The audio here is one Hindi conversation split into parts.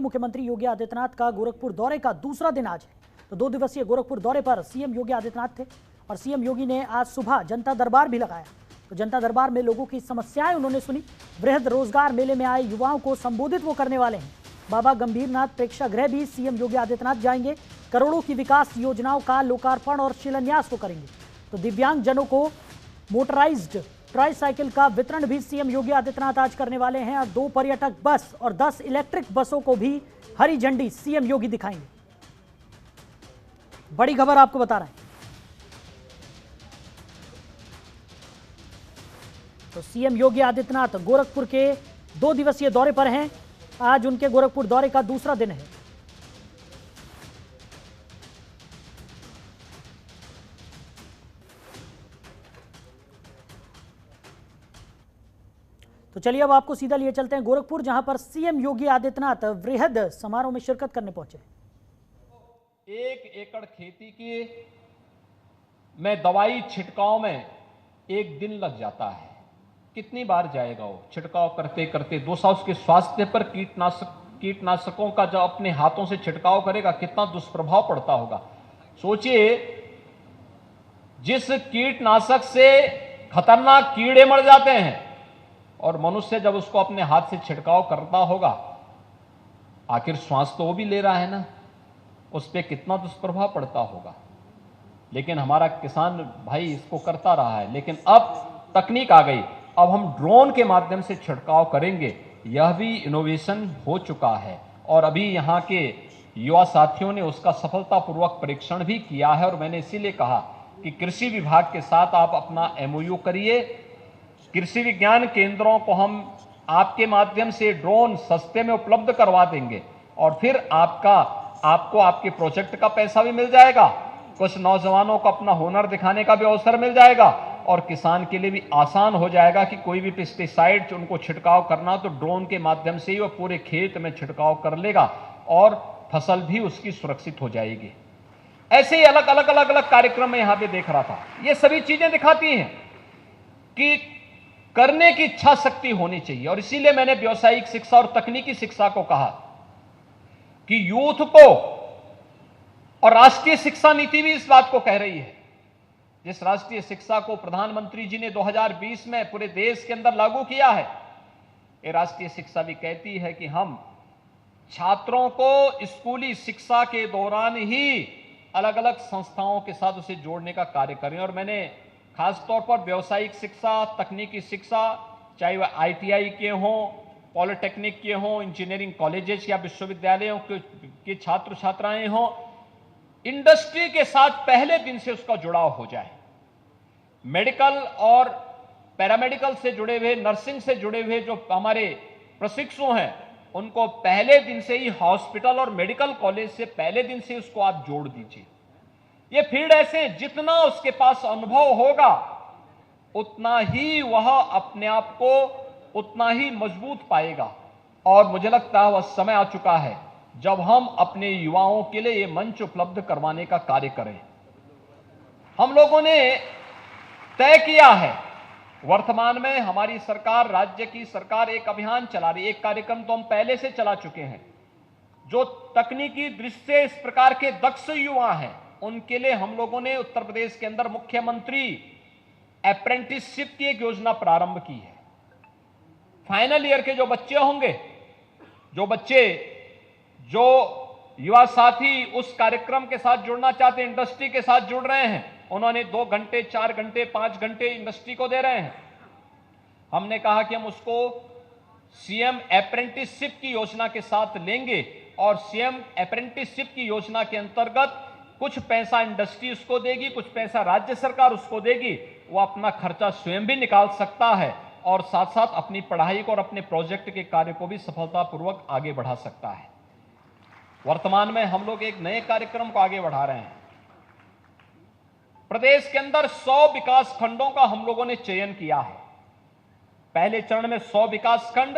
मुख्यमंत्री योगी आदित्यनाथ का गोरखपुर दौरे का दूसरा दिन आज है। तो 2 दिवसीय गोरखपुर दौरे पर सीएम योगी आदित्यनाथ थे और सीएम योगी ने आज सुबह जनता दरबार भी लगाया। तो जनता दरबार में लोगों की समस्याएं उन्होंने सुनी। वृहद रोजगार मेले में आए युवाओं को संबोधित वो करने वाले हैं। बाबा गंभीरनाथ प्रेक्षागृह भी सीएम योगी आदित्यनाथ जाएंगे। करोड़ों की विकास योजनाओं का लोकार्पण और शिलान्यास वो करेंगे। तो दिव्यांग जनों को मोटराइज्ड ट्राईसाइकिल का वितरण भी सीएम योगी आदित्यनाथ आज करने वाले हैं और 2 पर्यटक बस और 10 इलेक्ट्रिक बसों को भी हरी झंडी सीएम योगी दिखाएंगे। बड़ी खबर आपको बता रहे हैं। तो सीएम योगी आदित्यनाथ गोरखपुर के 2 दिवसीय दौरे पर हैं। आज उनके गोरखपुर दौरे का दूसरा दिन है। तो चलिए अब आपको सीधा लिए चलते हैं गोरखपुर, जहां पर सीएम योगी आदित्यनाथ वृहद समारोह में शिरकत करने पहुंचे। 1 एकड़ खेती की में दवाई छिड़काव में 1 दिन लग जाता है। कितनी बार जाएगा वो छिड़काव करते करते? दूसरा उसके स्वास्थ्य पर कीटनाशकों का जब अपने हाथों से छिड़काव करेगा कितना दुष्प्रभाव पड़ता होगा। सोचिए, जिस कीटनाशक से खतरनाक कीड़े मर जाते हैं और मनुष्य जब उसको अपने हाथ से छिड़काव करता होगा, आखिर श्वास तो वो भी ले रहा है ना, उस पर कितना दुष्प्रभाव पड़ता होगा। लेकिन हमारा किसान भाई इसको करता रहा है। लेकिन अब तकनीक आ गई, अब हम ड्रोन के माध्यम से छिड़काव करेंगे। यह भी इनोवेशन हो चुका है और अभी यहाँ के युवा साथियों ने उसका सफलतापूर्वक परीक्षण भी किया है। और मैंने इसीलिए कहा कि कृषि विभाग के साथ आप अपना एमओयू करिए। कृषि विज्ञान केंद्रों को हम आपके माध्यम से ड्रोन सस्ते में उपलब्ध करवा देंगे और फिर आपको आपके प्रोजेक्ट का पैसा भी मिल जाएगा, कुछ नौजवानों को अपना हुनर दिखाने का भी अवसर मिल जाएगा और किसान के लिए भी आसान हो जाएगा कि कोई भी पेस्टिसाइड उनको छिड़काव करना तो ड्रोन के माध्यम से ही वो पूरे खेत में छिड़काव कर लेगा और फसल भी उसकी सुरक्षित हो जाएगी। ऐसे ही अलग अलग कार्यक्रम में यहां पे देख रहा था। ये सभी चीजें दिखाती हैं कि करने की इच्छा शक्ति होनी चाहिए। और इसीलिए मैंने व्यावसायिक शिक्षा और तकनीकी शिक्षा को कहा कि यूथ को, और राष्ट्रीय शिक्षा नीति भी इस बात को कह रही है, जिस राष्ट्रीय शिक्षा को प्रधानमंत्री जी ने 2020 में पूरे देश के अंदर लागू किया है, ये राष्ट्रीय शिक्षा भी कहती है कि हम छात्रों को स्कूली शिक्षा के दौरान ही अलग अलग संस्थाओं के साथ उसे जोड़ने का कार्य करें। और मैंने खासतौर पर व्यावसायिक शिक्षा, तकनीकी शिक्षा, चाहे वह आईटीआई के हों, पॉलिटेक्निक के हों, इंजीनियरिंग कॉलेजेस या विश्वविद्यालयों के छात्र छात्राएं हों, इंडस्ट्री के साथ पहले दिन से उसका जुड़ाव हो जाए। मेडिकल और पैरामेडिकल से जुड़े हुए, नर्सिंग से जुड़े हुए जो हमारे प्रशिक्षु हैं, उनको पहले दिन से ही हॉस्पिटल और मेडिकल कॉलेज से पहले दिन से उसको आप जोड़ दीजिए। ये फील्ड ऐसे जितना उसके पास अनुभव होगा उतना ही वह अपने आप को उतना ही मजबूत पाएगा। और मुझे लगता है वह समय आ चुका है जब हम अपने युवाओं के लिए ये मंच उपलब्ध करवाने का कार्य करें। हम लोगों ने तय किया है, वर्तमान में हमारी सरकार, राज्य की सरकार एक अभियान चला रही है। एक कार्यक्रम तो हम पहले से चला चुके हैं। जो तकनीकी दृष्टि से इस प्रकार के दक्ष युवा हैं, उनके लिए हम लोगों ने उत्तर प्रदेश के अंदर मुख्यमंत्री अप्रेंटिसशिप की एक योजना प्रारंभ की है। फाइनल ईयर के जो बच्चे होंगे, जो युवा साथी उस कार्यक्रम के साथ जुड़ना चाहते हैं, इंडस्ट्री के साथ जुड़ रहे हैं, उन्होंने 2 घंटे, 4 घंटे, 5 घंटे इंडस्ट्री को दे रहे हैं। हमने कहा कि हम उसको सीएम अप्रेंटिसशिप की योजना के साथ लेंगे और सीएम अप्रेंटिसशिप की योजना के अंतर्गत कुछ पैसा इंडस्ट्री उसको देगी, कुछ पैसा राज्य सरकार उसको देगी। वो अपना खर्चा स्वयं भी निकाल सकता है और साथ साथ अपनी पढ़ाई को और अपने प्रोजेक्ट के कार्य को भी सफलतापूर्वक आगे बढ़ा सकता है। वर्तमान में हम लोग एक नए कार्यक्रम को आगे बढ़ा रहे हैं। प्रदेश के अंदर 100 विकास खंडों का हम लोगों ने चयन किया है। पहले चरण में 100 विकास खंड,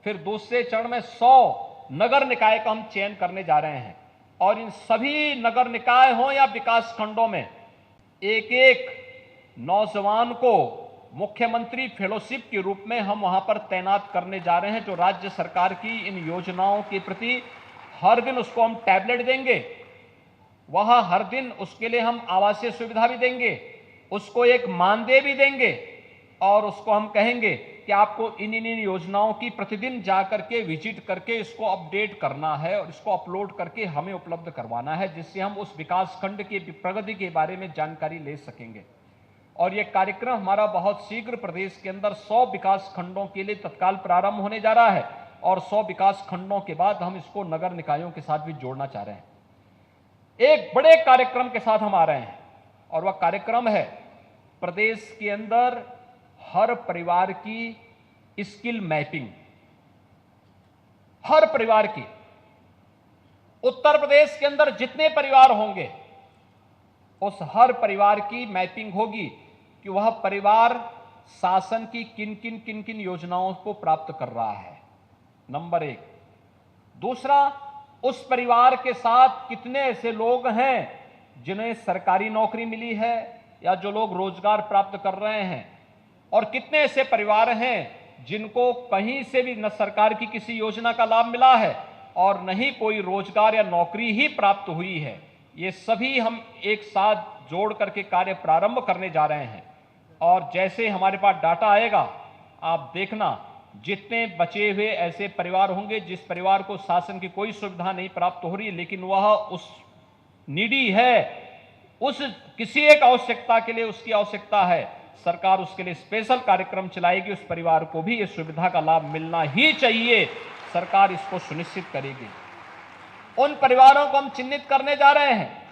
फिर दूसरे चरण में 100 नगर निकाय का हम चयन करने जा रहे हैं। और इन सभी नगर निकाय हो या विकास खंडों में एक एक नौजवान को मुख्यमंत्री फेलोशिप के रूप में हम वहां पर तैनात करने जा रहे हैं, जो राज्य सरकार की इन योजनाओं के प्रति हर दिन उसको हम टैबलेट देंगे, वह हर दिन उसके लिए हम आवासीय सुविधा भी देंगे, उसको एक मानदेय भी देंगे और उसको हम कहेंगे कि आपको इन योजनाओं की प्रतिदिन जाकर के विजिट करके इसको अपडेट करना है और इसको अपलोड करके हमें उपलब्ध करवाना है, जिससे हम उस विकास खंड की प्रगति के बारे में जानकारी ले सकेंगे। और यह कार्यक्रम हमारा बहुत शीघ्र प्रदेश के अंदर 100 विकास खंडों के लिए तत्काल प्रारंभ होने जा रहा है और 100 विकास खंडों के बाद हम इसको नगर निकायों के साथ भी जोड़ना चाह रहे हैं। एक बड़े कार्यक्रम के साथ हम आ रहे हैं और वह कार्यक्रम है प्रदेश के अंदर हर परिवार की स्किल मैपिंग। हर परिवार की, उत्तर प्रदेश के अंदर जितने परिवार होंगे उस हर परिवार की मैपिंग होगी कि वह परिवार शासन की किन किन योजनाओं को प्राप्त कर रहा है, नंबर 1। दूसरा, उस परिवार के साथ कितने ऐसे लोग हैं जिन्हें सरकारी नौकरी मिली है या जो लोग रोजगार प्राप्त कर रहे हैं, और कितने ऐसे परिवार हैं जिनको कहीं से भी न सरकार की किसी योजना का लाभ मिला है और न ही कोई रोजगार या नौकरी ही प्राप्त हुई है। ये सभी हम एक साथ जोड़ करके कार्य प्रारंभ करने जा रहे हैं और जैसे हमारे पास डाटा आएगा, आप देखना जितने बचे हुए ऐसे परिवार होंगे जिस परिवार को शासन की कोई सुविधा नहीं प्राप्त हो रही है लेकिन वह उस नीडी है, उस किसी एक आवश्यकता के लिए उसकी आवश्यकता है, सरकार उसके लिए स्पेशल कार्यक्रम चलाएगी, उस परिवार को भी इस सुविधा का लाभ मिलना ही चाहिए, सरकार इसको सुनिश्चित करेगी। उन परिवारों को हम चिन्हित करने जा रहे हैं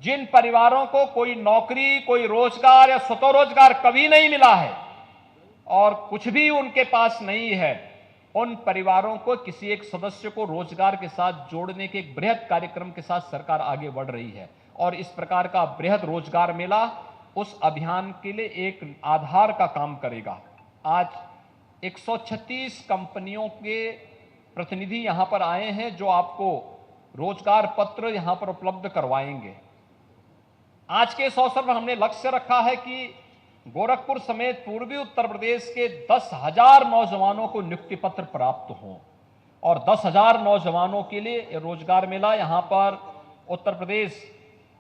जिन परिवारों को कोई नौकरी, कोई रोजगार या स्वरोजगार कभी नहीं मिला है और कुछ भी उनके पास नहीं है। उन परिवारों को किसी एक सदस्य को रोजगार के साथ जोड़ने के एक बृहद कार्यक्रम के साथ सरकार आगे बढ़ रही है और इस प्रकार का बृहद रोजगार मेला उस अभियान के लिए एक आधार का काम करेगा। आज 136 कंपनियों के प्रतिनिधि यहां पर आए हैं जो आपको रोजगार पत्र यहां पर उपलब्ध करवाएंगे। आज के इस अवसर पर हमने लक्ष्य रखा है कि गोरखपुर समेत पूर्वी उत्तर प्रदेश के 10,000 नौजवानों को नियुक्ति पत्र प्राप्त हों और 10,000 नौजवानों के लिए रोजगार मेला यहां पर उत्तर प्रदेश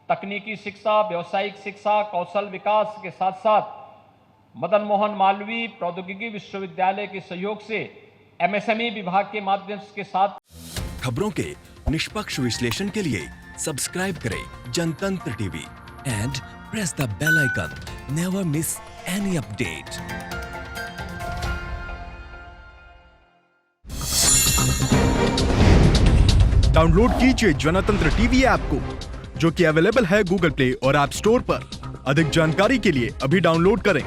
तकनीकी शिक्षा, व्यावसायिक शिक्षा, कौशल विकास के साथ साथ मदन मोहन मालवीय प्रौद्योगिकी विश्वविद्यालय के सहयोग से MSME विभाग के माध्यम के साथ खबरों के निष्पक्ष विश्लेषण के लिए सब्सक्राइब करें Janatantra TV and press the bell icon. Never miss any update. Download कीजिए जनतंत्र टीवी ऐप को, जो कि अवेलेबल है गूगल प्ले और ऐप स्टोर पर। अधिक जानकारी के लिए अभी डाउनलोड करें।